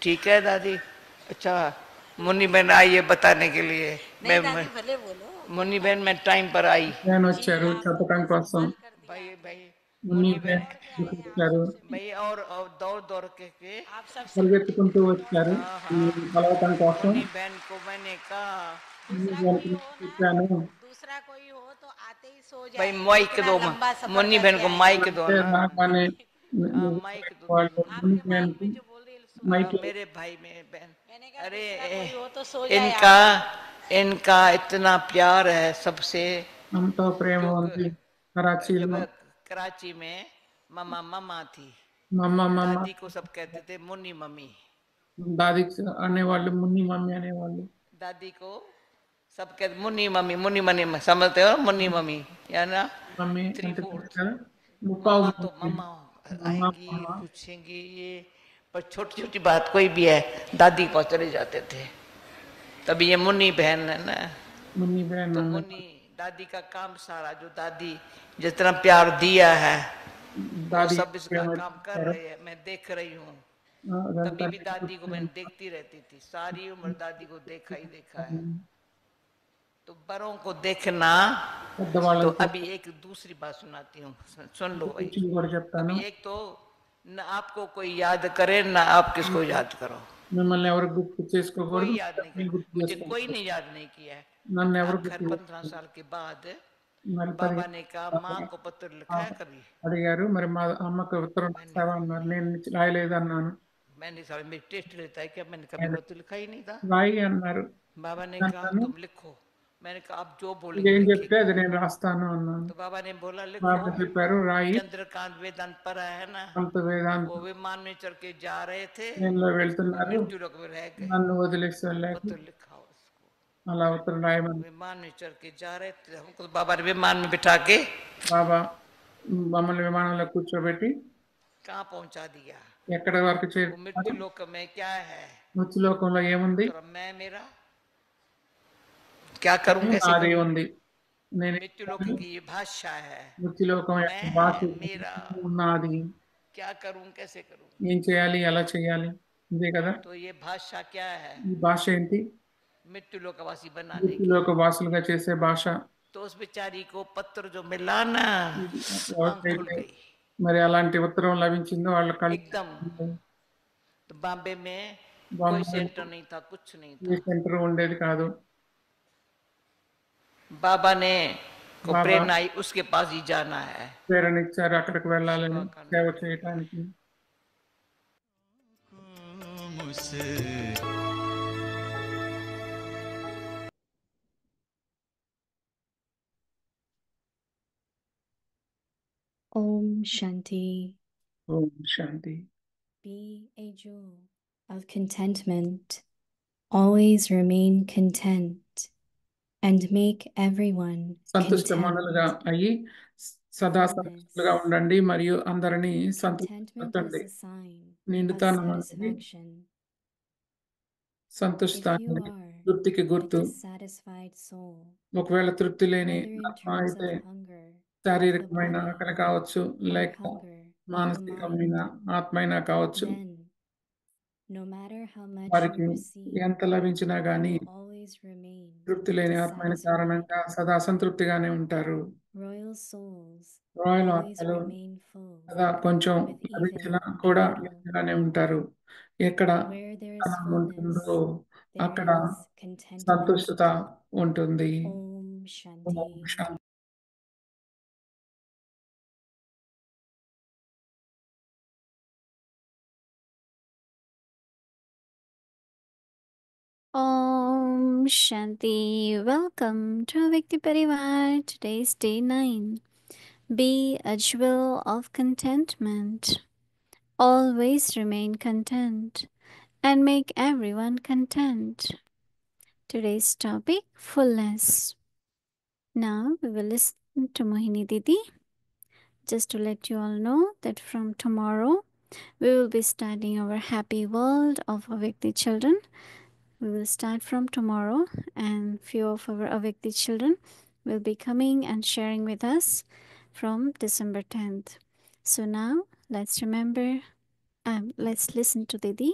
ठीक है दादी। अच्छा, मुन्नी बहन आई है बताने के लिए। नहीं दादी भले बोलो। मुन्नी बहन मैं टाइम पर आई। నేను जी వచ్చారు आपको చెప్పడం बहुत కోసం. सम्मान कर दिया भाई आपने। भाई మున్ని मुन्नी बहन दौड़ के आए आप వచ్చారు, सबसे भाई मिलने। और दौड़ दौड़ के आप सबसे मिलने के పరిగెత్తుకుంటూ लिए दौड़ వచ్చారు के हाँ आए। ఈ हाँ। కలవటం కోసం. मुन्नी बहन को मैंने कहा మున్ని दूसरा कोई గారికి हो ना, చెప్పాను, दूसरा कोई हो तो आते ही सो भाई जाए, माइक इतना दो, लंबा सफर मुन्नी बहन करके को आए माइक हैं। दो అంటే ना। రాగానే हाँ माइक दो వాళ్ళు మున్ని आपके माइक గారికి में जो बोल रही మైక్ मेरे भाई मेरे बहन। मैंने कहा अरे दूसरा कोई हो तो सो जाए इनका आप। इनका इतना प्यार है सबसे। ఎంతో ప్రేమ जो ఉంది जब कराचीలో. कराची में मम्मा मम्मा थी, మా అమ్మ మా అమ్మ दादी को सब कहते थे मुन्नी मम्मी। దాది అనేవాళ్ళు, మున్ని మమ్మీ అనేవాళ్ళు. दादी को सब कहते मुन्नी मम्मी समझते हो, मुन्नी मम्मी या ना। మమ్మీ थ्री అంటే తెలుసు फोर्थ కదా, ముప్పావు मम्मा तो మమ్మీ. मम्मा మమ్మ आएंगी మమ్మ पूछेंगी ये, पर छोटी छोटी बात कोई भी है दादी के पास चले जाते थे। तभी ये मुन्नी बहन है ना। మున్ని బేన్ तो అన్న मुन्नी दादी का काम सारा, जो दादी जितना प्यार दिया है वो దాది सब इसका ప్రేమ काम कर ఇచ్చారు. रहे हैं, मैं देख रही हूँ। అదంతా तभी भी दादी को मैंने देखती रहती थी, सारी उम्र दादी को देखा ही देखा है। तो बड़ों को देखना। तो పెద్దవాళ్ళని अभी एक दूसरी बात सुनाती हूँ, सुन लो भाई। కూర్చుని కూడా చెప్తాను. अभी एक तो न आपको कोई याद करे ना आप किसको याद करो। మిమ్మల్ని ఎవరు గుర్తు कोई చేసుకోకూడదు, याद नहीं మీరు करे, గుర్తు मुझे कोई చేసుకోకూడదు. नहीं याद नहीं किया है। నన్ను ఎవరు आखिर గుర్తు 15 చేసుకోకూడదు. साल के बाद మరి बाबा ने कहा माँ को पत्र लिखा है कभी। అడిగారు, మరి మా అమ్మకు ఉత్తరం मैंने రాసావా అన్నారు. నేను రాయలేదు అన్నాను. मैंने सारे मेरी टेस्ट लेता है क्या, मैंने कभी ఆయన पत्र लिखा ही नहीं था। రాయి అన్నారు. बाबा ने कहा అన్నాను, तुम लिखो। मैंने कहा आप जो बोलेंगे మీరేం చెప్తే लिखेंगे। అది నేను రాస్తాను అన్నాను. तो बाबा ने बोला लिखो। బాబా చెప్పారు, రాయి. चंद्रकांत वेदांत पढ़ा है ना, అంత వేదాంత वो विमान में चढ़ के जा रहे थे ట్రైన్లో और వెళ్తున్నారు, मृत्यु लोक में रह गए। నన్ను వదిలేసి వెళ్ళాక पत्र लिखा उसको। అలా ఉత్తరం రాయమని विमान में चढ़ के जा रहे थे, हमको तो बाबा ने विमान में बिठा के బాబా మమ్మల్ని విమానంలో కూర్చోబెట్టి कहाँ पहुंचा दिया। ఎక్కడి వరకు वो मृत्यु लोक में क्या है, మృత్యులోకంలో ఏముంది, तो मैं मेरा क्या करूं कैसे నాది करूं। ఉంది. నేను मृत्यु लोक की ये भाषा है, మృత్యులోకం मैं యొక్క భాష है मेरा, నాది. क्या करूं कैसे करूं। ఏం చేయాలి, ఎలా చేయాలి, ఇదే కదా. तो ये भाषा क्या है, ఈ భాష ఏంటి, मृत्यु लोकवासी बनाने की। మృత్యులోక వాసులుగా చేసే భాష. तो उस बेचारी को पत्र जो मिला ना, आंख खुल ఎవరికైతే गई మరి అలాంటి ఉత్తరం లభించిందో వాళ్ళ కళ్ళు एकदम। तो बॉम्बे में कोई బొమ్మ सेंटर नहीं था, कुछ नहीं ఏ था। సెంటర్ ఉండేది కాదు. बाबा ने को బాబా प्रेरणा आई उसके पास ही जाना है, ప్రేరణ ఇచ్చారు అక్కడికి వెళ్ళాలని, सेवा करने సేవ के लिए। చేయటానికి. Om Shanti. Om Shanti. Be a jewel of contentment. Always remain content and make everyone సంతుష్టమనులుగా content. అయ్యి సదా Fullness. సంతుష్టులుగా ఉండండి మరియు అందరినీ Contentment సంతృప్తిపరచండి. is a sign of నిండుతనం అనేది satisfaction. If సంతుష్టానికి, you are తృప్తికి a గుర్తు. dissatisfied soul, ఒకవేళ తృప్తి లేని whether in ఆత్మ terms అయితే of hunger of the శారీరకమైన body ఆకలి కావచ్చు, or లేక hunger of the మానసికమైన mind, ఆత్మైనా కావచ్చు, then no matter how much వారికి you receive, ఎంత లభించినా you గాని will always remain తృప్తి లేని ఆత్మైన కారణంగా dissatisfied. సదా అసంతృప్తిగానే ఉంటారు. Royal souls రాయల్ always ఆత్మలు remain full సదా కొంచెం with లభించినా even a కూడా little. ఇలానే ఉంటారు. ఎక్కడ Where there is ధనం fullness, ఉంటుందో there అక్కడ is contentment. సంతుష్టత ఉంటుంది. Om Om Shanti. Shanti. Om Shanti. Welcome to Vikti Parivar. Today's day 9. Be a jewel of contentment. Always remain content and make everyone content. Today's topic fullness. Now we will listen to Mohini Didi. Just to let you all know that from tomorrow we will be starting our happy world of Avikti children. We will start from tomorrow, and few of our Avikti children will be coming and sharing with us from December 10th. So now let's remember, let's listen to Didi.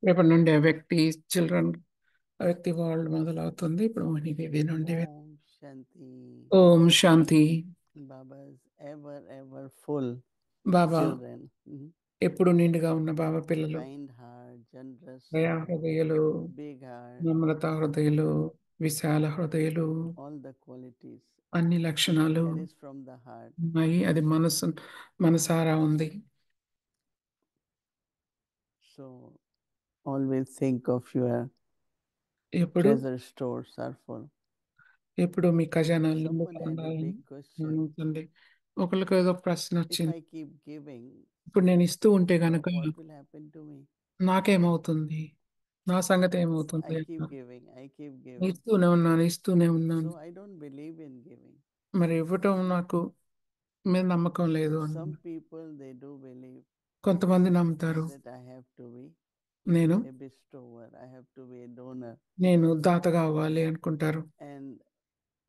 రేపటి నుండి ఆ వ్యక్తి children వ్యక్తి వాళ్ళు మొదలవుతుంది. ఇప్పుడు ఇది నుండి Om Shanti. ఓం శాంతి. Baba's ever full బాబా children. ఎప్పుడు నిండుగా ఉన్న బాబా పిల్లలు, Kind heart, generous దయా heart, హృదయులు, big heart, Namrata హృదయులు, Vishala హృదయులు, all the qualities. అన్ని లక్షణాలు That is from the heart. ఉన్నాయి. అది మనసారా ఉంది. So always think of your ఎప్పుడు treasure stores are full. ఎప్పుడు మీ ఖజానాలు Someone నిండుగా had a ఉండాలని big question. గమనించండి. ఒకరికి ఏదో ప్రశ్న If వచ్చింది. I keep giving, ఇప్పుడు నేను ఇస్తూ ఉంటే గనక what will happen to me? నాకేమవుతుంది, నా సంగతి ఏమవుతుంది I keep అన్న. giving, I keep giving. ఇస్తూనే ఉన్నాను. So I don't believe in giving. మరి ఇవ్వటం నాకు మీద నమ్మకం లేదు అన్న. Some people, they do believe కొంతమంది నమ్ముతారు, that I have to be నేను a bestower, I have to be a donor. నేను దాతగా అవ్వాలి అనుకుంటారు. And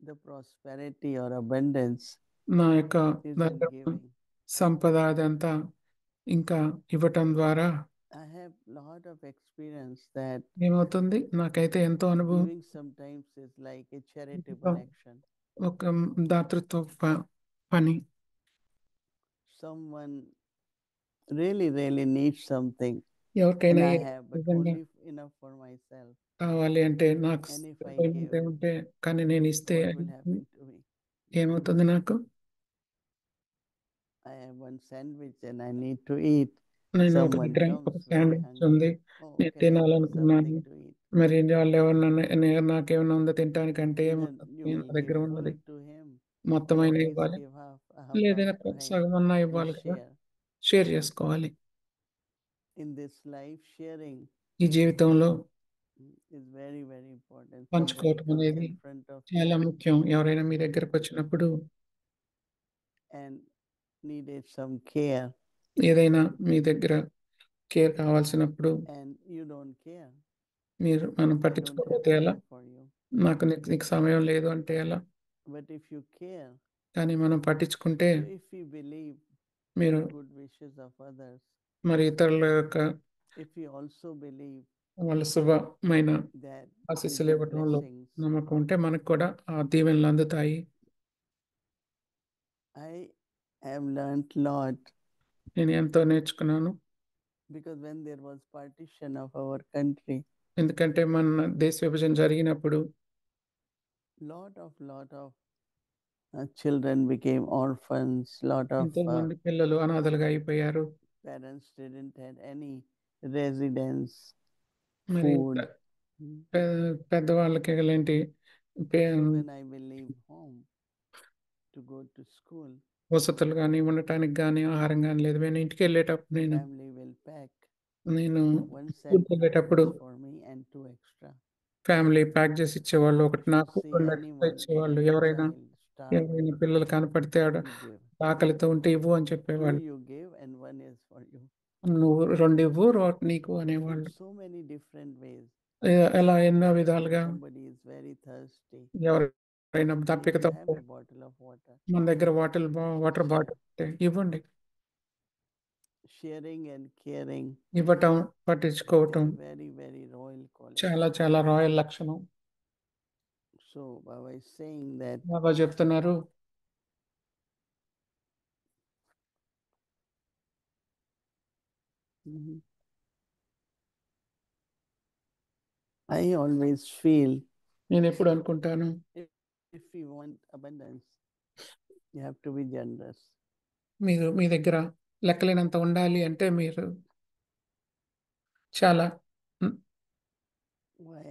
the prosperity or abundance నా యొక్క is in దగ్గర giving. సంపద అదంతా ఇంకా ఇవ్వటం ద్వారా I have lot of experience that ఏమవుతుంది, నాకైతే ఎంతో అనుభవం. giving sometimes is like a charitable action. ఒక దాతృత్వ పని. Someone really needs something and ఎవరికైనా I have, but నిజంగా only enough for myself. కావాలి అంటే నాకు And if I సరిపోయినంతే give, ఉంటే, కానీ నేను ఇస్తే what will happen to me? ఏమవుతుంది నాకు? I have one sandwich and I need to eat. నేను ఒక Someone దగ్గర ఒక comes very శాండ్విచ్ ఉంది, hungry. Oh, నేను can I have తినాలనుకున్నాను. something to eat? మరి వాళ్ళు ఎవరన్నా నాకేమైనా ఉందో తినటానికంటే Either ఏమవుతుంది, you నేను will నా give దగ్గర full ఉన్నది to him, మొత్తం or at అయినా least ఇవ్వాలి, give half లేదా to him సగం అన్నా and ఇవ్వాలి కదా, share. షేర్ చేసుకోవాలి. In this life, sharing ఈ జీవితంలో is very important. Somebody పంచుకోవటం comes అనేది in front of చాలా you ముఖ్యం. ఎవరైనా మీ దగ్గరకు వచ్చినప్పుడు and needed some care ఏదైనా మీ దగ్గర కేర్ కావాల్సినప్పుడు and you don't care. మనం I don't have పట్టించుకోకపోతే ఎలా? time for you. నీకు సమయం లేదు అంటే ఎలా? But if you care, కానీ మనం పట్టించుకుంటే, so if we believe మీరు the good wishes of others, మరి ఇతరుల యొక్క if we also believe వాళ్ళ శుభమైన that we ఆశీస్సులు get ఇవ్వటంలో blessings, నమ్మకం ఉంటే మనకు కూడా ఆ దీవెనలు అందుతాయి. I have learned lot నేను ఎంతో నేర్చుకున్నాను. because when there was partition of our country, ఎందుకంటే మన దేశ విభజన జరిగినప్పుడు lot of children became orphans, lot of ఎంతో మంది పిల్లలు అనాథలుగా అయిపోయారు. parents didn't have any residence, మరి food. పెద్దవాళ్ళకి ఎలాంటి So when I will leave home to go to school, వసతులు కానీ, ఉండటానికి కానీ, ఆహారం కానీ లేదు. నేను ఇంటికి వెళ్ళేటప్పుడు family will pack నేను one set స్కూల్కి వెళ్ళేటప్పుడు for me and 2 extra. Family pack చేసి ఇచ్చేవాళ్ళు. ఒకటి If you నాకు, see 2 ఎక్స్ట్రా anyone, ఇచ్చేవాళ్ళు. any ఎవరైనా child starving, పిల్లలు కనపడితే you give. ఆకలితో ఉంటే ఇవ్వు అని 2 చెప్పేవాళ్ళు. you give and 1 is for you. నువ్వు 2 ఇవ్వు, నీకు In అనేవాళ్ళు. so many different ways. ఎలా ఎన్నో విధాలుగా. Somebody is very thirsty. ఎవరైనా You దప్పికతో have a bottle of water. మన దగ్గర వాటర్ బాటిల్ ఉంటే ఇవ్వండి. Sharing and caring ఇవ్వటం, పట్టించుకోవటం is very royal quality. చాలా రాయల్ లక్షణం. So Baba is saying that బాబా చెప్తున్నారు, I always feel నేను ఎప్పుడు అనుకుంటాను, if you want abundance, you have to be generous. మీరు మీ దగ్గర లెక్కలేనంత ఉండాలి అంటే మీరు చాలా Why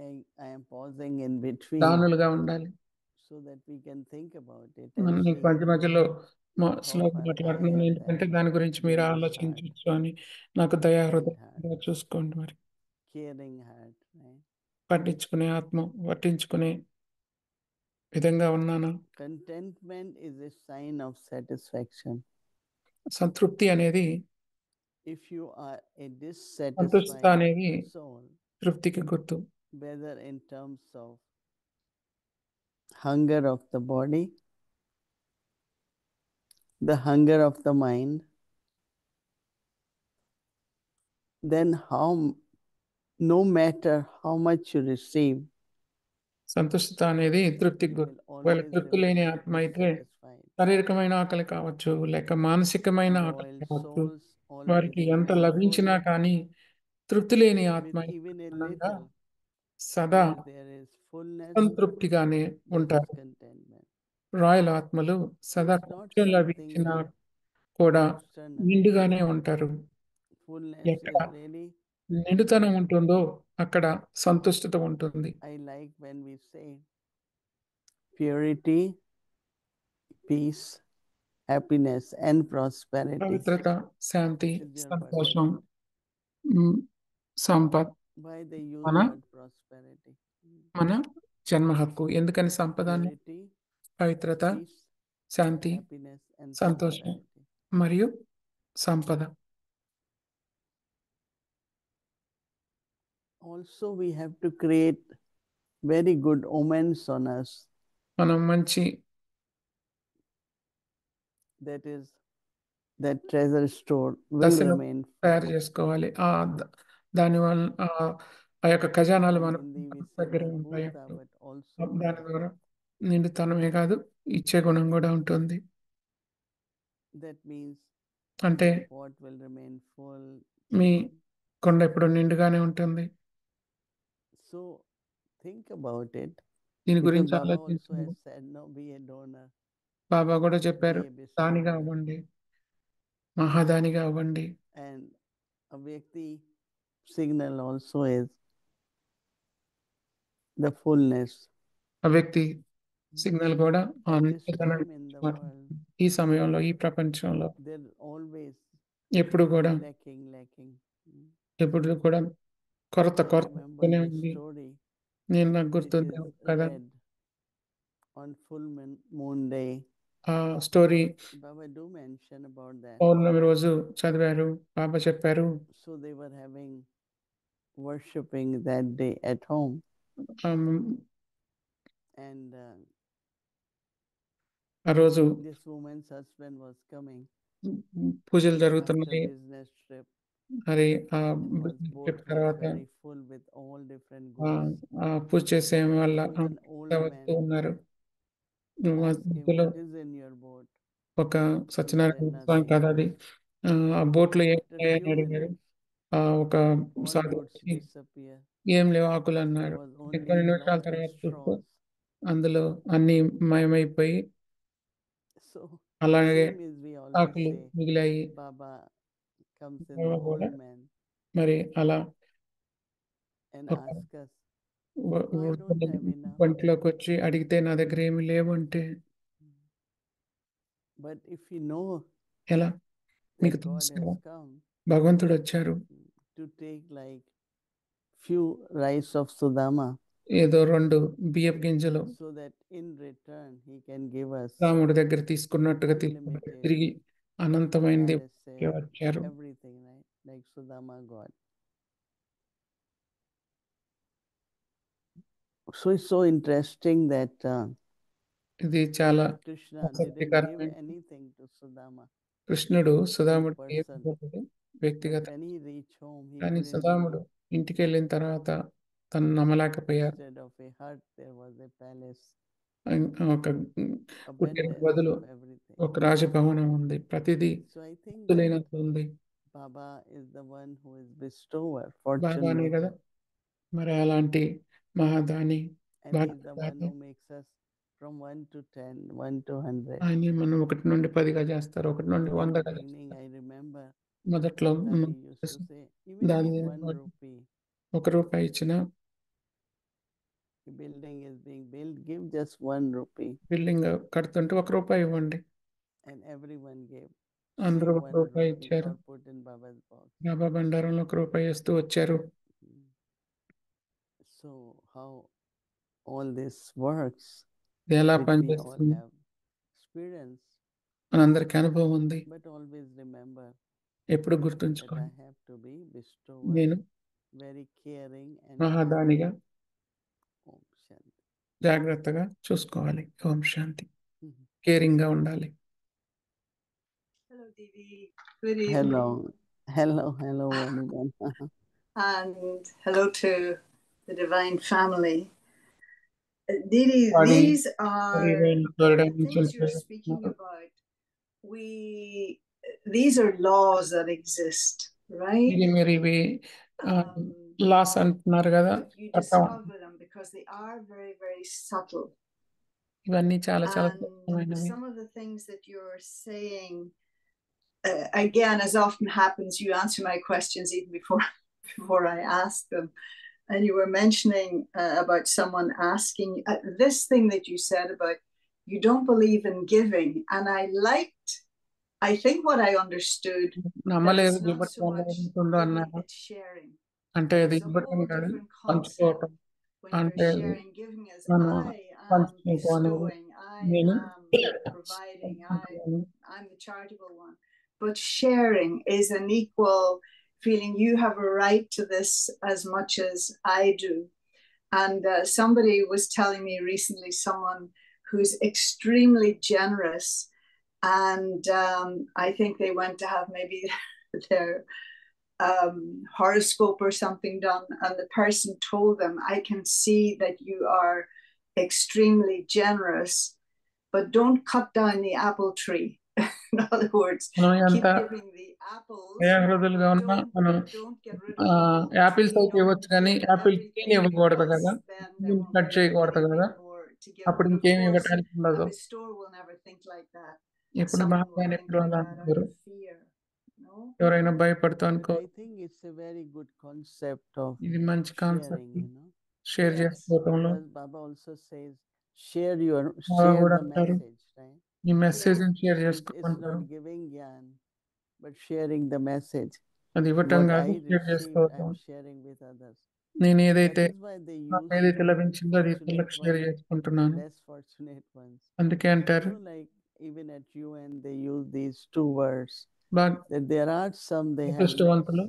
I am pausing in between దానులుగా ఉండాలి. so that we can think about it నేను and see మధ్య మధ్యలో స్లో far I మాట్లాడుతున్నాను. have ఎందుకంటే that దాని గురించి మీరు generous ఆలోచించవచ్చు అని. నాకు దయా kind హృదయంగా చూసుకోండి. మరి caring heart, right? పట్టించుకునే విధంగా ఉన్నాను. Contentment is a sign of satisfaction. సంతృప్తి అనేది, If you are a సంతుష్టత dissatisfied అనేది soul, తృప్తికి గుర్తు. whether in terms of hunger of the body, the hunger of the mind, then how no matter how much you receive, సంతుష్టత అనేది తృప్తికి you గురి. will ఒకవేళ always తృప్తి లేని remain ఆత్మ అయితే dissatisfied. శారీరకమైన ఆకలి కావచ్చు, లేక మానసికమైన ఆకలి Loyal కావచ్చు, souls always వారికి ఎంత remain లభించినా full కానీ తృప్తి లేని ఆత్మ with అయితే even a ఖచ్చితంగా little. సదా Where there is fullness, సంతృప్తిగానే there is ఉంటారు. contentment. రాయల్ ఆత్మలు సదా It's not కొంచెం something లభించినా కూడా external. నిండుగానే ఉంటారు. Fullness ఎక్కడ is really నిండుతనం contentment. ఉంటుందో అక్కడ సంతుష్టత ఉంటుంది. I like when we say purity, peace, happiness, and prosperity పవిత్రత, శాంతి, is your సంతోషం, birthright. సంపద Why they use మన word prosperity? మన జన్మ హక్కు. ఎందుకని సంపదాన్ని Purity, పవిత్రత, peace, శాంతి, happiness, and సంతోషం prosperity. మరియు సంపద. Also, we have to create very good omens on us. మనం మంచి That is, that treasure store will దశను remain తయారు full. చేసుకోవాలి. దానివల్ల ఆ యొక్క ఖజానాలు In మన Hindi, we say దగ్గర ఉంటాయి. Bhargavta, but also దాని ద్వారా నిండుతనమే కాదు, ఇచ్చే గుణం కూడా ఉంటుంది. that means అంటే your pot will remain full. మీ కొండ ఎప్పుడు నిండుగానే ఉంటుంది. So think about it. దీని Because గురించి Baba also ఆలోచించండి. has said, no, be a donor, బాబా కూడా చెప్పారు, be a దానిగా bestower. అవ్వండి, మహాదానిగా అవ్వండి. And a Vyakti signal also is the fullness. ఆ వ్యక్తి సిగ్నల్ కూడా ఆ At this నిండుతనాన్ని time in the గురించి world, ఈ సమయంలో, ఈ ప్రపంచంలో they're always ఎప్పుడు కూడా lacking. ఎప్పుడు కూడా కొరత I remember కొరతనే the ఉంది. story నాకు which గుర్తుంది is కదా read on full moon day. ఆ story Baba do mention about that. పౌర్ణమి రోజు చదివారు, బాబా చెప్పారు. So they were having worshipping that day at home. And ఆ రోజు this woman's husband was coming పూజలు after జరుగుతున్నాయి. business trip మరి ఆ and was business boat trip was తర్వాత very full with all different goods. పూజ చేసే వల్ల So one old వస్తూ man ఉన్నారు. asked him, మధ్యలో what is in your boat? ఒక He said, Satyanarayana Swamy nothing. కదా అది, ఆ బోట్లో ఏం After ఉన్నాయని few అడిగారు. minutes, ఒక all సాధువు goods వచ్చి, disappear. ఏం లేవు ఆకులు There అన్నారు. was కొన్ని only నిమిషాల lot of తర్వాత చూస్తే straws. అందులో అన్ని మాయమైపోయి So అలాగే same is we always ఆకులు say, మిగిలాయి. Baba comes in Baba the కూడా old man మరి అలా and ఒక ask us, వ- I don't have enough. వంటిలోకి వచ్చి అడిగితే నా దగ్గర ఏమి లేవు అంటే But if you know ఎలా? మీకు that God తెలుసు కదా, has come భగవంతుడు వచ్చారు, to take like few rice of Sudama, ఏదో 2 బియ్యపు గింజలు so that in return he can give us రాముడి దగ్గర తీసుకున్నట్టుగా unlimited తిరిగి అనంతమైనది palace, వచ్చారు. everything, right? Like Sudama God. So it's so interesting that ఇది చాలా Lord Krishna didn't give ఆసక్తికరమైన. anything to Sudama. కృష్ణుడు సుధాముడికి ఏం person. ఇవ్వలేదు But వ్యక్తిగత. when he reached home, he కానీ couldn't సుధాముడు believe. ఇంటికి వెళ్ళిన తర్వాత తను నమ్మలేకపోయారు. Instead of a hut, there was a palace, ఒక కుటీరం abundance బదులు of everything. ఒక రాజభవనం ఉంది. ప్రతిదీ So I think that లేనట్టు ఉంది. Baba is the one who is bestower, బాబానే fortune కదా giver. మరి అలాంటి మహాదాని, And he is the one భాగ్యదాత. who makes us from 1 to 10, 1 to 100. ఆయన మనం 1 నుండి 10గా చేస్తారు, 1 నుండి In the 100గా beginning, చేస్తారు. I remember మొదట్లో that he used to say, even దాని if 1 rupee, 1 రూపాయి ఇచ్చినా, a building is being built, give just 1 rupee. Building కడుతుంటే 1 రూపాయి ఇవ్వండి. And everyone gave. అందరూ Same 1 1 రూపాయి rupee ఇచ్చారు. or put in Baba's box. బాబా బండారంలో 1 రూపాయి వేస్తూ వచ్చారు. So how all this works, ఇది ఎలా which we all పనిచేస్తుంది have experience, మనందరికీ అనుభవం ఉంది. but always remember ఎప్పుడు that గుర్తుంచుకోండి, I have to be bestower, నేను very caring and మహాదానిగా Om Shanti. జాగ్రత్తగా చూసుకోవాలి. ఓం శాంతి. కేరింగ్ గా ఉండాలి. Hello, Devi. Good evening. Hello, everyone. and hello to the divine family. Didi, Padi, these are Divine the Florida things you're నుంచి speaking about. These are laws that exist, right? ఇది మీరు ఇవి loss అంటున్నారు కదా, But you చట్టం. discover them because they are very, very subtle. ఇవన్నీ చాలా చాలా And స్పష్టమైనవి. some of the things that you're saying, again, as often happens, you answer my questions even before I ask them. And you were mentioning about someone asking this thing that you said about you don't believe in giving. And I think what I understood, that నమ్మలేదు it's not ఇవ్వటం so వల్ల much ఏముంటుందో giving, అన్నారు. it's sharing. అంటే అది It's a ఇవ్వటం whole కాదు, different concept పంచుకోవటం. when అంటే you're sharing. Giving is మనం I am పంచుకోవటం అనేది bestowing, I నేను am providing, I'm the charitable one. But sharing is an equal feeling. You have a right to this as much as I do. And somebody was telling me recently, someone who's extremely generous, and I think they went to have maybe their horoscope or something done, and the person told them, I can see that you are extremely generous, but don't cut down the apple tree. In other words, మనం keep ఎంత giving the apples, దయాహృదులుగా ఉన్నా మనం don't get rid of the whole apples tree. అయితే ఇవ్వచ్చు Don't కానీ give Apple everything, ట్రీని ఇవ్వకూడదు because కదా, then there won't cut be చేయకూడదు కదా, anything more to give. అప్పుడు But of ఇంకేమి course, ఇవ్వడానికి a ఉండదు. bestower will never think like that. ఇప్పుడు Someone will బాగా think ఎప్పుడు like అలా that out అంటారు, of fear. No? ఎవరైనా భయపడుతూ అనుకో. But I think it's a very good concept of ఇది మంచి sharing, concept, you know. Share Yes. చేసుకోవటంలో. As Baba also says, Baba share కూడా the అంటారు, message, right? ఈ మెసేజ్ షేర్ So it's చేసుకోమంటారు. not giving gyan, but sharing the message. అది ఇవ్వటం What కాదు, I share received, చేసుకోవటం. I'm sharing with others. నేను That ఏదైతే is why they నాకు use ఏదైతే to లభించిందో అది fortunate ఇతరులకు షేర్ ones, చేసుకుంటున్నాను. less fortunate ones. అందుకే You అంటారు, know, like even at UN, they use these two words, బాగా that there are some they have less, అదృష్టవంతులు,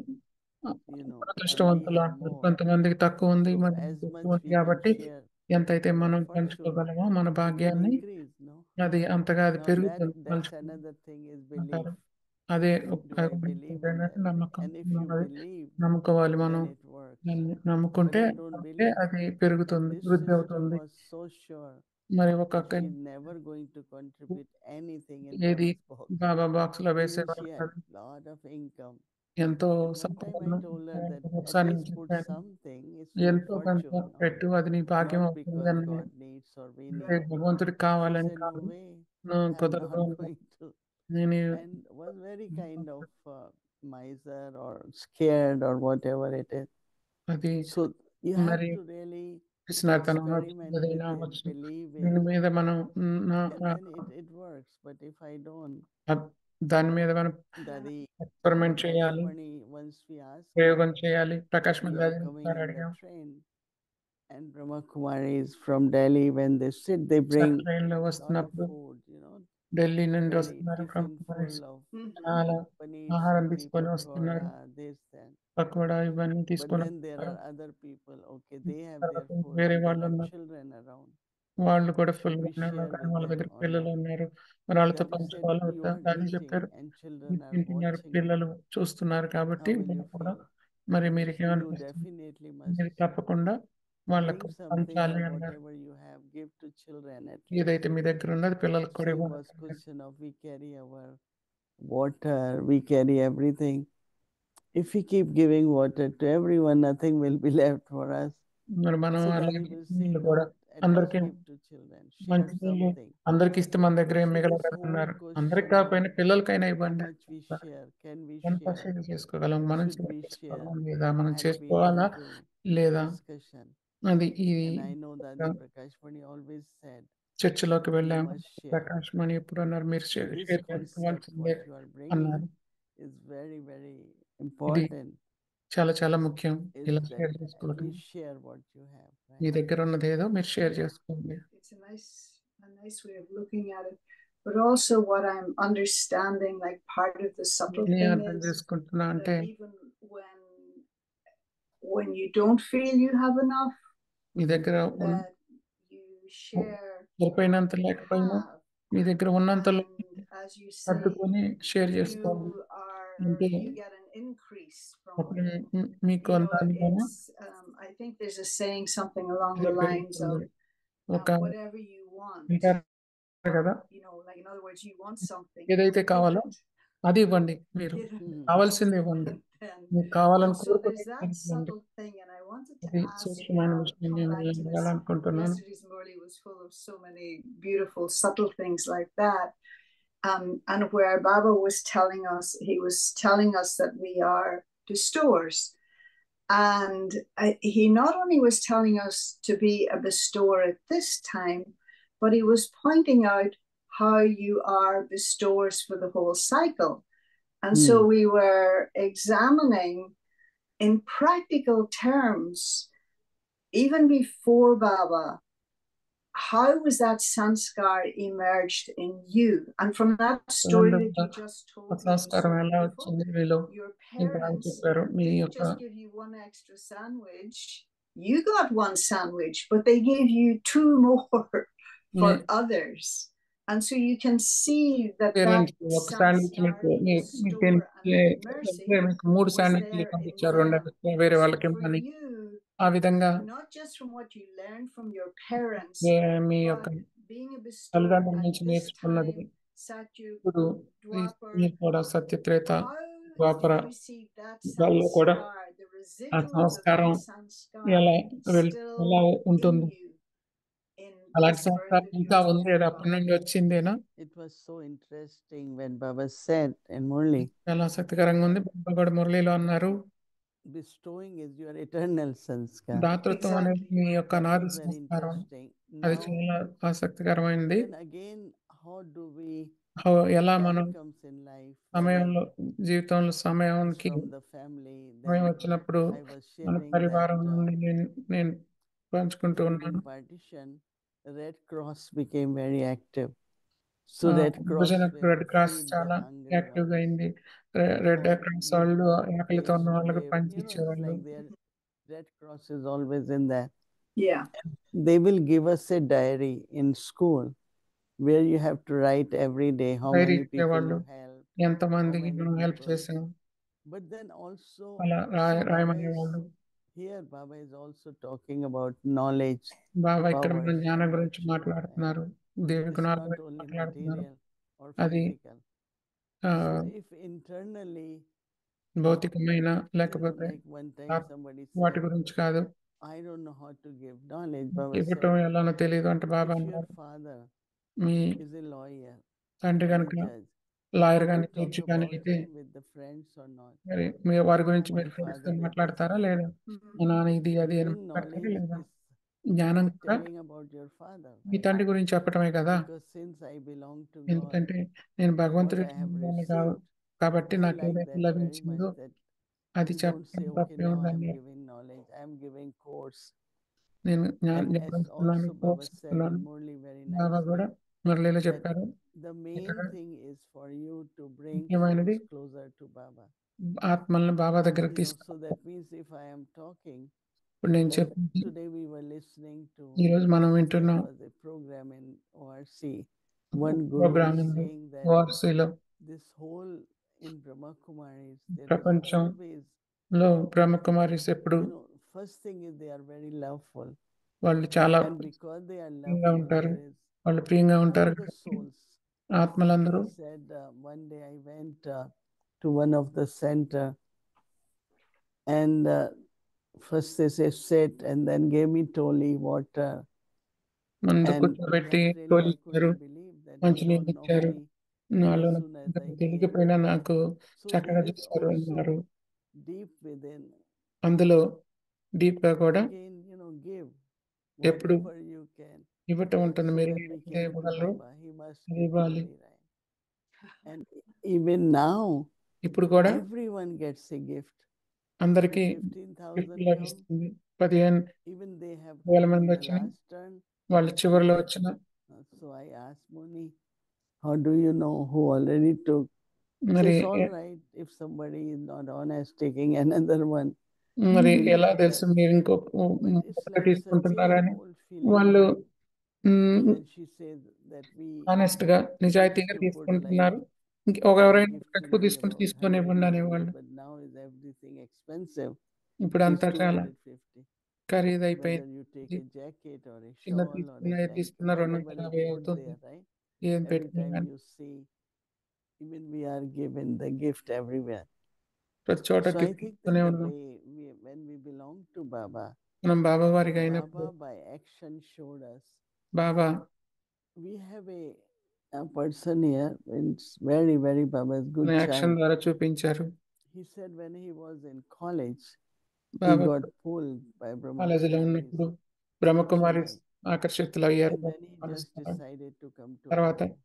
you know, and we అదృష్టవంతులు have అంటారు. more. కొంతమందికి తక్కువ ఉంది, So మరి as ఎక్కువ much ఉంది. we can కాబట్టి share ఎంతైతే మనం fortune, పంచుకోగలమో మన it will భాగ్యాన్ని, increase, no? అది అంతగా అది Now పెరుగుతుంది. that's పంచుకుంటారు. another thing is belief. అదే Do I believe in that? నమ్మకం. And if you మనం అది believe, నమ్ముకోవాలి. మనం then it works. దాన్ని But నమ్ముకుంటే I don't అంటే believe. అది But పెరుగుతుంది, this వృద్ధి sister అవుతుంది. was so sure మరి ఒక that అక్క she's never going to contribute anything in ఏది Baba's box. బాబా బాక్స్ లో Even వేసేవారు she had కాదు. lot of income. ఎంతో But one time I సంపదను told her that at ఒకసారి నేను least put చెప్పాను, something, it's your ఎంతో కొంత fortune, no? పెట్టు, అది నీ భాగ్యం Not అవుతుంది because అని. God needs or we అంటే need. భగవంతుడికి She కావాలని said, కాదు, no way, నువ్వు I'm కుదరదు not అన్నా. going to. నేను And was very kind of miser or scared or whatever it is. అది So you have మరి to really పిసినారితనం experiment ఏదైనా with it, అవ్వచ్చు. believe దీని it, మీద మనం and then it works. But if I don't, దాని మీద మనం Daddy, ఎక్స్పెరిమెంట్ Prakash చేయాలి, Mani, once we asked her, ప్రయోగం చేయాలి. ప్రకాష్ we మణి are గారిని coming ఒకసారి in అడిగాం. the train, and Brahma Kumaris from Delhi, when they sit, they bring train లో lot of వస్తున్నప్పుడు food, you know, ఢిల్లీ నుండి Delhi వస్తున్నారు, tiffin full of చాలా paneer, ఆహారం sabzi, తీసుకొని వస్తున్నారు, pakora, this, that. పకోడా ఇవన్నీ But తీసుకొని then there వస్తున్నారు. are other people, okay, they have their తర్వాత food, వేరే but they వాళ్ళు have ఉన్నారు, children around. వాళ్ళు కూడా Should ఫుల్ we గానే ఉన్నారు, share కానీ with వాళ్ళ them దగ్గర or పిల్లలు not? ఉన్నారు, మరి వాళ్ళతో Daddy said, పంచుకోవాలా you వద్దా? are డాడీ eating చెప్పారు, and children మీరు are తింటున్నారు, watching. పిల్లలు చూస్తున్నారు, How కాబట్టి will you మీరు కూడా feel? మరి మీరు So you ఏమనిపిస్తుంది? definitely మీరు must తప్పకుండా వాళ్ళకు bring something పంచాలి or అన్నారు. whatever you have, give to children at least. ఏదైతే మీ దగ్గర ఉన్నది పిల్లలకు కూడా Same ఇవ్వాలి. was question of we carry our water, we carry everything. If we keep giving water to everyone, nothing will be left for us. మరి మనం So అలాగే Daddy will say, నీళ్ళు no, కూడా at least అందరికీ give to children, share మంచి నీళ్ళు something. అందరికి ఇస్తే మన దగ్గర ఏం So మిగలదు this whole అన్నారు. question అందరికి of కాకపోయినా పిల్లలకైనా how ఇవ్వండి. much we share, can we ఎంత share, షేర్ చేసుకోగలం, మనం should we share, చేసుకోగలం లేదా, మనం had been చేసుకోవాలా into లేదా, discussion. అది ఈ And I know Daddy Prakash Mani always said, చర్చిలోకి you వెళ్ళాము. must share. ప్రకాష్ మణి ఎప్పుడు అన్నారు, మీరు So షేర్ this concept, చేసుకోవాల్సిందే what you are అన్నారు. bringing, is very, very ఇది important. చాలా చాలా ముఖ్యం, Is ఇలా that షేర్ at చేసుకోవటం. least share what you have, me right? దగ్గర ఉన్నది ఏదో మీరు షేర్ చేసుకోండి. It's a nice way of looking at it. But also what I'm understanding, like part of the subtle నేనే thing అర్థం is చేసుకుంటున్నా అంటే, that even when you don't feel you have enough, మీ దగ్గర that you share సరిపోయినంత what you లేకపోయినా have. మీ దగ్గర ఉన్నంతలో And as you say, సర్దుకొని షేర్ you చేసుకోండి. are, అంటే you get an increase from అప్పుడు it. మీకు You know, దానివల్ల I think there's a saying something along the అది lines of పెరుగుతుంది. ఒక whatever you want, అంటారు కదా, you know, like in other words, you want something, ఏదైతే give కావాలో it, అది ఇవ్వండి. మీరు give it. కావాల్సింది ఇవ్వండి. Then, మీకు కావాలని and so there's కోరుకుంటే that ఇవ్వండి. subtle thing, and I wanted to అది ask, సూక్ష్మమైన I'll విషయం. come నేను back to this. అడగాలనుకుంటున్నాను. Yesterday's Murli was full of so many beautiful, subtle things like that. And where Baba was telling us, he was telling us that we are bestowers. And he not only was telling us to be a bestower at this time, but he was pointing out how you are bestowers for the whole cycle. And so we were examining in practical terms, even before Baba, how was that sanskar emerged in you? And from that story that you just told me, సంస్కారం ఎలా వచ్చింది మీలో? your ఇంకా parents చెప్పారు మీ didn't యొక్క just give you one extra sandwich. You got one sandwich, but they gave you two more for others. And so you can see that parents ఒక sandwich sanskar, మీకు restore and mercy మీకు 3 was శాండ్విచ్లు there in పంపించారు. them. వేరే So వాళ్ళకి for ఇవ్వని. you, ఆ విధంగా not just from what you learned from your parents, మీ యొక్క but being a bestower తల్లిదండ్రుల at నుంచి this నేర్చుకున్నది time, Satyu, ఇప్పుడు Dwapar, మీరు కూడా సత్యత్రేత how Dwapara did you see that వాళ్ళు కూడా sanskar, the ఆ residuals of సంస్కారం that sanskar ఎలా still ఎలా in ఉంటుంది? you in అలాంటి this birth సంస్కారం of ఇంకా yours ఉంది, with అది అప్పటి Baba? నుండి వచ్చిందేనా? It was so interesting when Baba said in Murli, చాలా ఆసక్తికరంగా ఉంది. బాబా కూడా మురళిలో అన్నారు, bestowing is your eternal sanskar. దాతృత్వం అనేది మీ యొక్క That నాది was very సంస్కారం. interesting. అది Now, చాలా ఆసక్తికరమైనది. then again, how do we, ఎలా time మనం comes in life, సమయంలో జీవితంలో it's సమయానికి from the family. సమయం Then వచ్చినప్పుడు I was మన sharing పరివారం that నుండి నేను పంచుకుంటూ during ఉన్నాను. partition, Red Cross became very active. So Red Cross విభజనకు will red cross feed the చాలా hungry యాక్టివ్ గా ones, అయింది. రెడ్ or క్రాస్ give వాళ్ళు them, ఆకలితో they ఉన్న used to వాళ్ళకి give, పంచి it's ఇచ్చేవాళ్ళు. like their Red Cross is always in there. Yeah. They will give us a diary in school where you have to write every day how diary many people ఇచ్చేవాళ్ళు, you help, how ఎంతమందికి many మనం help people. చేసాం But then also, అలా see, Baba రాయమనేవాళ్ళు. is, here Baba is also talking about knowledge, Baba ఇక్కడ మన powers, జ్ఞానం and గురించి virtue, మాట్లాడుతున్నారు, and దేవి it's గుణాల not గురించి only మాట్లాడుతున్నారు. material or అది physical. ఆ, So if internally, భౌతికమైన you know, లేకపోతే like one time somebody వాటి said, గురించి కాదు, I don't know how to give knowledge. Baba ఇవ్వటం said, ఎలానో తెలియదు అంటే బాబా if your అన్నారు, father me is a lawyer తండ్రి or a కనుక judge, లాయర్ do కానీ you talk జడ్జి కానీ about అయితే him with the friends or not? మరి మీ వారి గురించి My మీరు ఫ్రెండ్స్ తో father did this. మాట్లాడతారా లేదా? మా నాన్న ఇది అది అని Even మాట్లాడతారా knowledge లేదా? is జ్ఞానం not కూడా telling about your father. మీ తండ్రి గురించి చెప్పటమే కదా. Because since I belong to God, ఎందుకంటే నేను what భగవంతుడి I have చెందినవాడిని received, కాబట్టి I నాకు like ఏదైతే that very లభించిందో much that అది you don't say, చెప్పడం okay, తప్పే now I am ఉందండి. giving knowledge, I am giving course. నేను And జ్ఞానం as ఇస్తున్నాను, also Baba కోర్స్ said ఇస్తున్నాను. in Murli very బాబా కూడా nicely, మురళిలో that చెప్పారు, the main ఇక్కడ thing is for you to bring ముఖ్యమైనది souls closer to Baba. ఆత్మలను బాబా దగ్గరకు You know, so తీసుకు. that means if I am talking, ఇప్పుడు నేను like చెప్పింది today we were listening to, ఈరోజు మనం there వింటున్నాం was a program in ORC. One guru programme is ఉంది saying that వార్సీలో. this whole in Brahma Kumaris, there is ప్రపంచంలో always, Brahma Kumaris ఎప్పుడు you know, first thing is they are very loveful. వాళ్ళు చాలా And because they are ప్రియంగా loveful, ఉంటారు, there is వాళ్ళు ప్రియంగా all ఉంటారు the కాబట్టి souls. ఆత్మలందరూ. He said, one day I went to one of the center, and first they say sit, and then gave me toli water. ముందు And కూర్చోబెట్టి that really తోలి I ఇచ్చారు, couldn't believe that they మంచి నీళ్ళు don't know ఇచ్చారు. me నాలో as soon as I came. తెలియకపోయినా నాకు So చక్కగా there is చూస్తారు అన్నారు. also deep within, అందులో డీప్ గా కూడా again, you know, give ఎప్పుడు whatever you can. ఇవ్వటం ఉంటుంది. So మీరు when we ఏదైతే came to ఇవ్వగలరు Baba, he must అది give ఇవ్వాలి. toli, right? And even now, ఇప్పుడు కూడా everyone gets a gift. అందరికీ 15,000 గిఫ్ట్ come, లభిస్తుంది. 15,000 even they have వేల come in మంది the వచ్చిన last turn. వాళ్ళు చివరిలో But, వచ్చిన. so I asked Muni, how do you know who already took? మరి It's all right if somebody is not honest taking another one. మరి will ఎలా do తెలుసు that. మీరు But it's ఇంకొక like తీసుకుంటున్నారని? such a whole feeling. వాళ్ళు And then she said that we honest గా used నిజాయితీగా to put like తీసుకుంటున్నారు. ఎవరైనా gift ఎక్కువ will be తీసుకుంటే about తీసుకొని 100 ఇవ్వండి rupees, అనేవాళ్ళు. but now is everything expensive. ఇప్పుడు It's అంతా చాలా 250. ఖరీదైపోయింది. Whether you take a jacket or a చిన్న shawl or తీసుకున్న a ఏది blanket, తీసుకున్న whatever you 250 put అవుతుంది. there, right? ఏం Every పెట్టినా time కానీ you see, even we are given the gift everywhere. ప్రతి చోట So I gift think that ఇస్తూనే the ఉన్నాం. way when we belong to Baba, మనం బాబా వారికి అయినప్పుడు Baba by action showed us. Baba We have a person here, it's very, very Baba's good action child. ద్వారా చూపించారు. He said when he was in college, he Baba got pulled by Brahma కాలేజీలో Kumaris ఉన్నప్పుడు Brahma Kumari tonight. ఆకర్షితులు అయ్యారు. And then he just decided to come to తర్వాత Abu.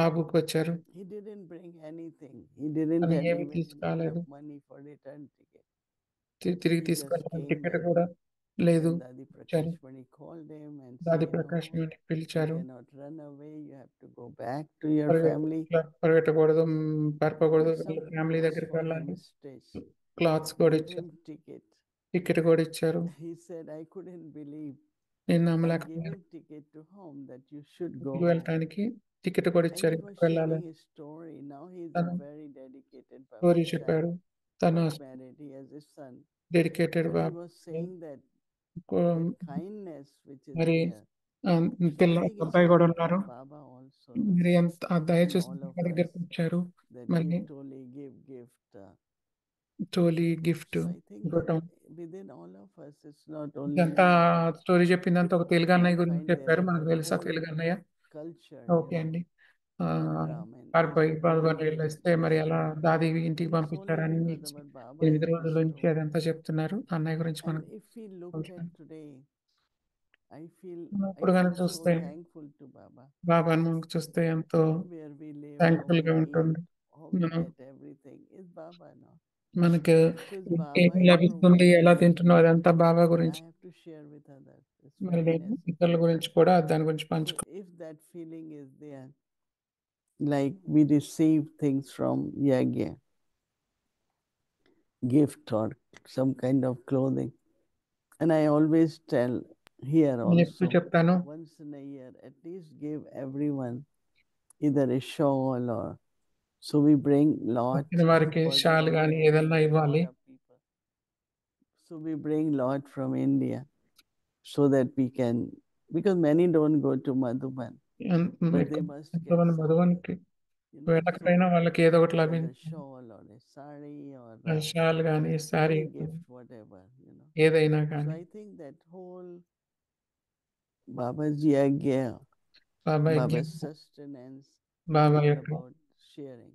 ఆబుకు వచ్చారు. He didn't bring anything. He didn't తను have ఏమి even తీసుకురాలేదు. enough money for return ticket. తిరిగి He just తీసుకెళ్ళడానికి came టికెట్ there. కూడా లేదు. And Dadi వచ్చారు. Prakash Mani called him and దాది said, Prakash "No, Mani you పిలిచారు. cannot run away. You have to go back to your family." పరిగెట్టకూడదు, పారిపోకూడదు, Put some family clothes దగ్గరికి for him వెళ్ళాలి. stage. Clothes కూడా Gave ఇచ్చారు, him ticket. Ticket కూడా ఇచ్చారు. He said, "I couldn't believe." నేను I gave నమ్మలేకపోయాను. him ticket to home that you should go ఇంటికి home. వెళ్ళటానికి టికెట్ కూడా And ఇచ్చారు. he was ఇంటికి వెళ్ళాలి. sharing his story. Now he is a తను very dedicated స్టోరీ Baba's చెప్పాడు. child. తను Not married, he has a son. Dedicated But he Babu. was saying that kindness which is మరి there. పిల్ల I think it's అబ్బాయి కూడా coming ఉన్నారు. from Baba also. మరి ఎంత ఆ దయ In చూసి all of మా దగ్గరకు us. వచ్చారు. That మరి give totally give gift. Totally gift So I think that ఇవ్వటం. within all of us, it's not only ఇదంతా స్టోరీ చెప్పిందంతా ఒక తెలుగు I అన్నయ్య గురించి find there చెప్పారు. is మనకు a తెలుసా whole తెలుగు అన్నయ్య? culture. ఓకే అండి. Program and పారిపోయి there's a బాధపడి whole వెళ్ళేస్తే మరి అలా దాది ఇంటికి it's only పంపించారని because our Baba 8 has రోజుల నుంచి bestowed. అదంతా చెప్తున్నారు. అన్నయ్య గురించి And మనకు if we look కొంచెం at today, I feel ఇప్పుడు కానీ so చూస్తే thankful to Baba. బాబాను మనకు చూస్తే ఎంతో Where we live, thankful how గా we ఉంటుంది. eat, how we మనం get everything is Baba now. మనకు Because ఏమి Baba is లభిస్తుంది, ఎలా providing, తింటున్నాం, అదంతా బాబా and I గురించి. have to share with others. It's మరి very నేను necessary. ఇతరుల గురించి కూడా దాని గురించి So పంచుకో. if that feeling is there, like we receive things from Yagya, gift or some kind of clothing, and I always tell here నేను ఎప్పుడు also, చెప్తాను, once in a year, at least give everyone either a shawl or so we bring lot వచ్చిన వారికి for the shawl కానీ Indians, ఏదన్నా lot ఇవ్వాలి. of people. So we bring lot from India so that we can, because many don't go to Madhuban, but they must get ఎంతోమంది something, మధువానికి you know. వెళ్ళకపోయినా వాళ్ళకి ఏదో ఒకటి Either లభించింది. shawl or a sari or shawl కానీ sari any gift, whatever, you know. ఏదైనా So కానీ I think that whole Baba's Yagya, Baba Baba's sustenance, Baba all యొక్క about sharing,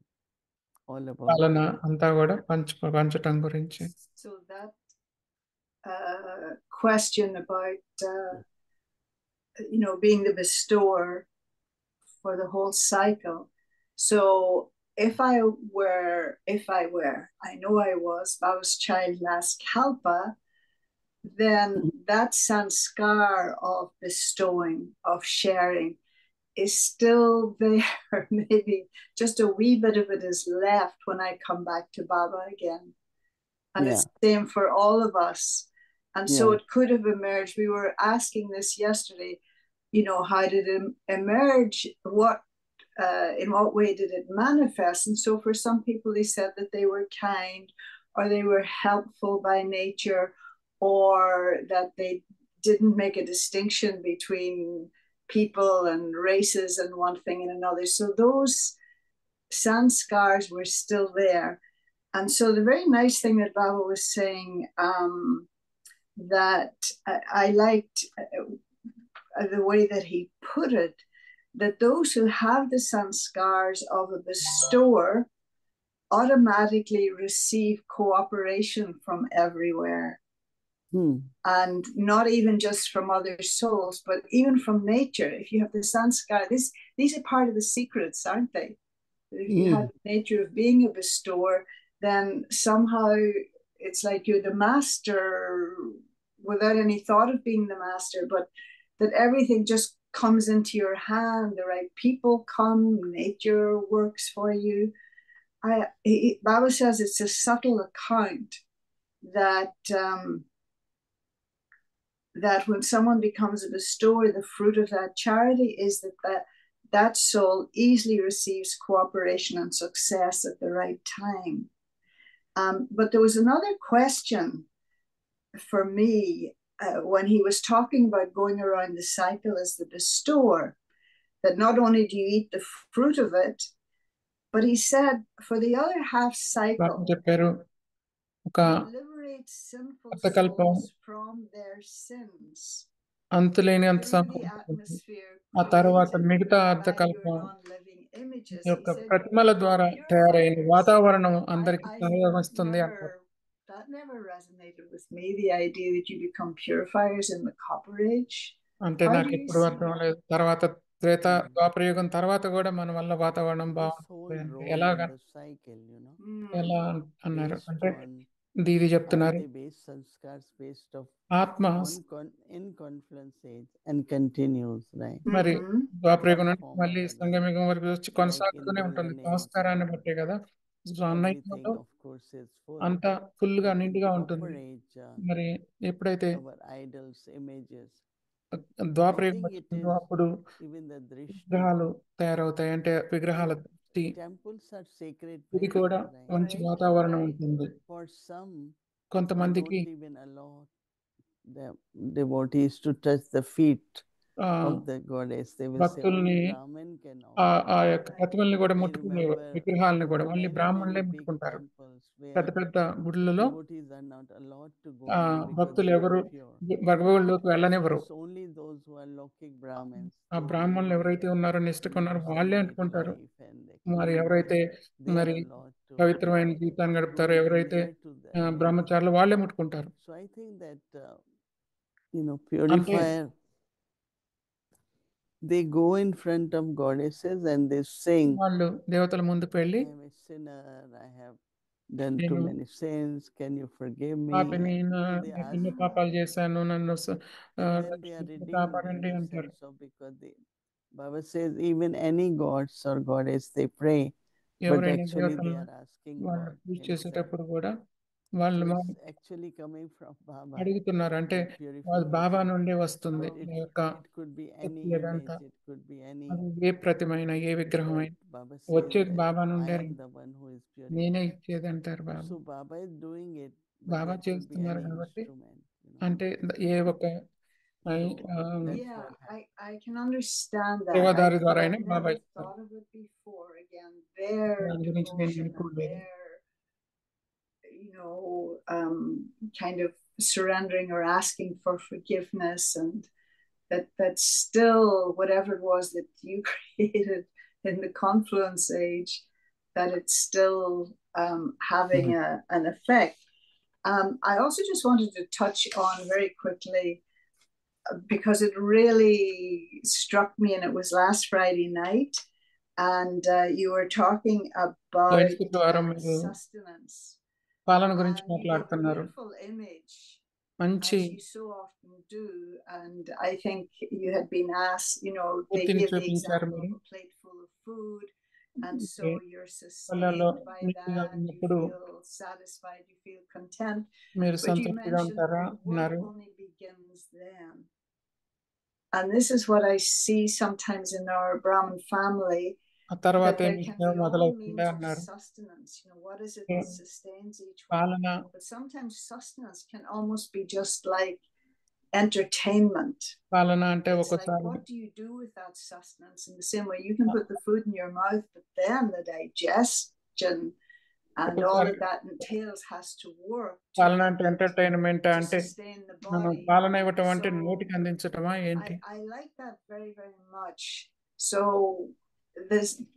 all about పాలన giving. అంతా కూడా పంచటం గురించి. So that question about being the bestower for the whole cycle. So if I know I was Baba's child last Kalpa, then that sanskar of bestowing, of sharing, is still there. Maybe just a wee bit of it is left when I come back to Baba again. And it's the same for all of us. And so it could have emerged. We were asking this yesterday, how did it emerge? In what way did it manifest? And so for some people, they said that they were kind or they were helpful by nature, or that they didn't make a distinction between people and races and one thing and another. So those sanskars were still there. And so the very nice thing that Baba was saying, that I liked the way that he put it, that those who have the sanskars of a bestower automatically receive cooperation from everywhere. And not even just from other souls, but even from nature. If you have the sanskar, these are part of the secrets, aren't they? If you have the nature of being a bestower, then somehow it's like you're the master without any thought of being the master, but that everything just comes into your hand. The right people come, nature works for you. Baba says it's a subtle account that that when someone becomes a bestower, the fruit of that charity is that that soul easily receives cooperation and success at the right time. But there was another question for me when he was talking about going around the cycle as the bestower, that not only do you eat the fruit of it, but he said for the other half cycle, చెప్పారు ఒక you liberate sinful అర్థకల్పం souls from their sins అంతులేని అంత through the సమయం ఉంటుంది. atmosphere ఆ తర్వాత created మిగతా by your అర్థకల్పం non-living images. ఈ యొక్క He said, ప్రతిమల ద్వారా తయారైన purifiers. వాతావరణం అందరికి I సహాయమిస్తుంది అంటారు. that never resonated with me, the idea that you become purifiers in the copper age. అంటే How నాకు do you ఎప్పుడు see అర్థం that? లేదు. తర్వాత ద్వాపరయుగం తర్వాత కూడా మన వల్ల వాతావరణం This whole బాగుంటుంది అంటే role ఎలాగా in the cycle, you know, ఎలా అన్నారు based అంటే on ఇది చెప్తున్నారు body-based sanskars based of ఆత్మ in confluence age and continues, right? మరి Mhm. ద్వాపరయుగం One నుండి form or మళ్ళీ other. సంగమయుగం వరకు వచ్చి Like కొనసాగుతూనే in ఉంటుంది golden age, సంస్కారాన్ని బట్టే కదా. So everything, అన్నయ్యలో of course, is full. అంతా ఫుల్ గా But in నిండుగా copper ఉంటుంది. age, మరి ఎప్పుడైతే our idols, images, ద్వాపరయుగం I think it వచ్చిందో is అప్పుడు even the drishti. విగ్రహాలు తయారవుతాయి. అంటే విగ్రహాల దృష్టి Temples are sacred ఇది places, కూడా right? మంచి Right, వాతావరణం right. ఉంటుంది. For some, they కొంతమందికి don't even allow the devotees to touch the feet ఆ of the goddess. They will say భక్తుల్ని only Brahmin can ఆ offer. ఆ యొక్క ప్రతిమల్ని కూడా I ముట్టుకునేవారు, remember విగ్రహాలని కూడా in only many, బ్రాహ్మణులే many big ముట్టుకుంటారు. temples పెద్ద where పెద్ద గుడులలో devotees are not allowed to go ఆ there because భక్తులు they ఎవరు are pure. గర్భగుడిలోకి వెళ్ళనివ్వరు. It's only those who are Lokik Brahmins, ఆ those బ్రాహ్మణులు who ఎవరైతే ఉన్నారో నిష్ఠకున్నారో వాళ్ళే celebrate అంటుకుంటారు. life and they మరి can, ఎవరైతే they are మరి allowed to పవిత్రమైన జీవితాన్ని go గడుపుతారో, ఎవరైతే near to the బ్రహ్మచారులు వాళ్ళే ముట్టుకుంటారు. So I think that అంటే purifier, they go in front of goddesses and they sing, వాళ్ళు దేవతల ముందుకు వెళ్ళి I am a sinner, I have done too నేను many sins, can you forgive me? పాపిని, And, they ఎన్నో ask, పాపాలు చేశాను, నన్ను and then they are రక్షించి redeemed కాపాడండి in the అంటారు. sense of, because they, Baba says even any gods or goddess they pray, but ఎవరైనా actually they దేవతలను are asking వాళ్ళు God పూజ himself. చేసేటప్పుడు కూడా So వాళ్ళు it's actually coming from Baba, అడుగుతున్నారు. అంటే that వాళ్ళు బాబా purification. నుండి వస్తుంది. But ఈ యొక్క it could be any ఇదంతా image, it could be any, అది ఏ ప్రతిమైన ఏ విగ్రహం but అయినా Baba says వచ్చేది that బాబా I నుండే, am the one who is నేనే purifying. ఇచ్చేది అంటారు బాబా. So Baba is doing it, but Baba that could be చేస్తున్నారు any కాబట్టి instrument, అంటే ఏ ఒక్క So that's Yeah, what happens. I can understand that. సేవాదారి But ద్వారా I've అయినా బాబా never ఇస్తారు. thought of it before. Again, their దాని గురించి నేను devotion and అనుకోలేదు. their, kind of surrendering or asking for forgiveness, and that still, whatever it was that you created in the confluence age, that it's still having an effect. I also just wanted to touch on very quickly, because it really struck me, and it was last Friday night, and you were talking about శుక్రవారం మీరు sustenance. పాలన గురించి And you gave a మాట్లాడుతున్నారు. beautiful image, మంచి as you so often do. And I think you had been asked, they వృత్తిని give the చూపించారు example మీరు. of a plate full of food, and so you're పళ్ళలో sustained by నీటిగా that, you ఉన్నప్పుడు feel satisfied, you feel content. మీరు But you సంతృప్తిగా mentioned ఉంటారా the work అన్నారు. only begins then. And this is what I see sometimes in our Brahmin family, ఆ తర్వాత that there ఏమి can be all మొదలవుతుందా means of అన్నారు. sustenance. What is it that sustains each one? పాలన But sometimes sustenance can almost be just like entertainment. పాలన అంటే It's like, ఒకసారి what do you do with that sustenance? In the same way, you can put the food in your mouth, but then the digestion and all that that entails has to work పాలన అంటే entertainment to అంటే sustain the మనం body. పాలన ఇవ్వటం అంటే So నోటికి అందించటమా ఏంటి? I like that very, very much. So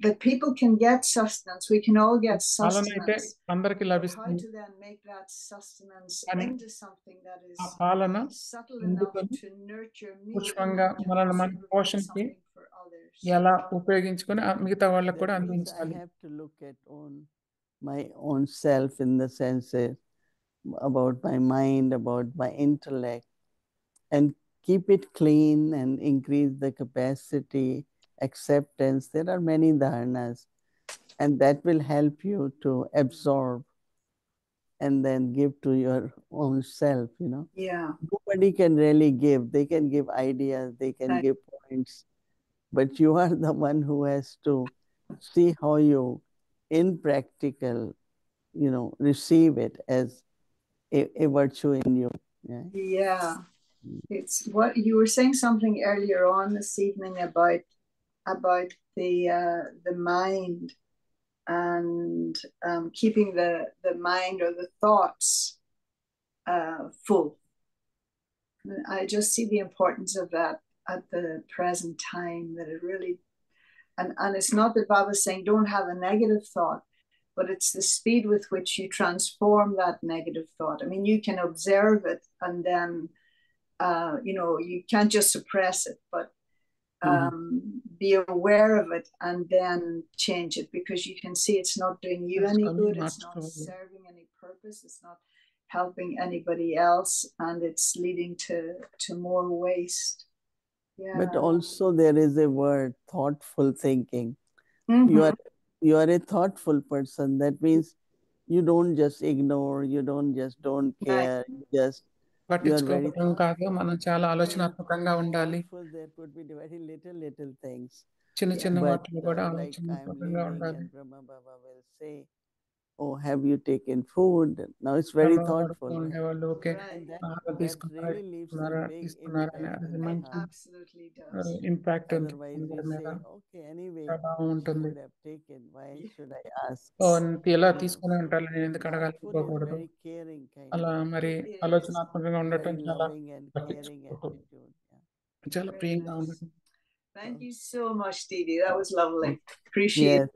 that people can get sustenance. We can all get పాలన అయితే sustenance. అందరికి But how లభిస్తుంది. to then make that sustenance కానీ into something that is ఆ పాలన subtle enough ఎందుకని to nurture me పుష్పంగా and to మనల్ని also మన provide పోషణకి something for others. ఎలా ఉపయోగించుకొని మిగతా వాళ్ళకి కూడా That means I అందించాలి. have to look at my own self in the senses about my mind, about my intellect, and keep it clean and increase the capacity, acceptance. There are many dharnas, and that will help you to absorb and then give to your own self, Yeah. Nobody can really give. They can give ideas, they can give points, but you are the one who has to see how you, in practical, receive it as a virtue in you. Yeah. Yeah. It's what you were saying something earlier on this evening about the mind and keeping the mind or the thoughts full. I just see the importance of that at the present time, that it really, and it's not that Baba's saying don't have a negative thought, but it's the speed with which you transform that negative thought. I mean, you can observe it and then, you can't just suppress it, but be aware of it and then change it, because you can see it's not doing you any good, it's not serving any purpose, it's not helping anybody else, and it's leading to more waste. Yeah. But also there is a word, thoughtful thinking. Mhm. You are a thoughtful person. That means you don't just ignore, you don't care, you are very పట్టించుకోవడం కాదు, మనం చాలా ఆలోచనాత్మకంగా ఉండాలి. there could be very little things. చిన్న చిన్న But వాటిలో కూడా like I'm ఆలోచనాత్మకంగా leaving ఉండాలి. and Brahma Baba will say, oh, have you taken food? Now it's very thoughtful. ఉండేవాళ్ళు ఓకే Right. ఆహారం తీసుకున్నారా really leaves a big తీసుకున్నారా అని impact అది on మంచి Absolutely does. ఇంపాక్ట్ ఉంది Otherwise we అందరి మీద say, okay, anyway, ప్రభావం she ఉంటుంది. would have taken. Why should I ask? ఎలా తీసుకుని ఉంటారు, నేను ఎందుకు అడగాలి, Thoughtful is ఇవ్వకూడదు. very caring kind అలా of, మరి It is. ఆలోచనాత్మకంగా ఉండటం very చాలా loving and caring పట్టించుకోవటం attitude. Yeah. చాలా Very ప్రియంగా nice. ఉండటం. Thank you so much, Didi. That was lovely. Appreciate it.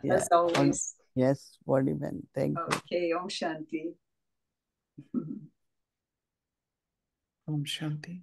Yeah. As always. Yes, Bodhiman. Thank you. Okay, Om Shanti. Om Shanti.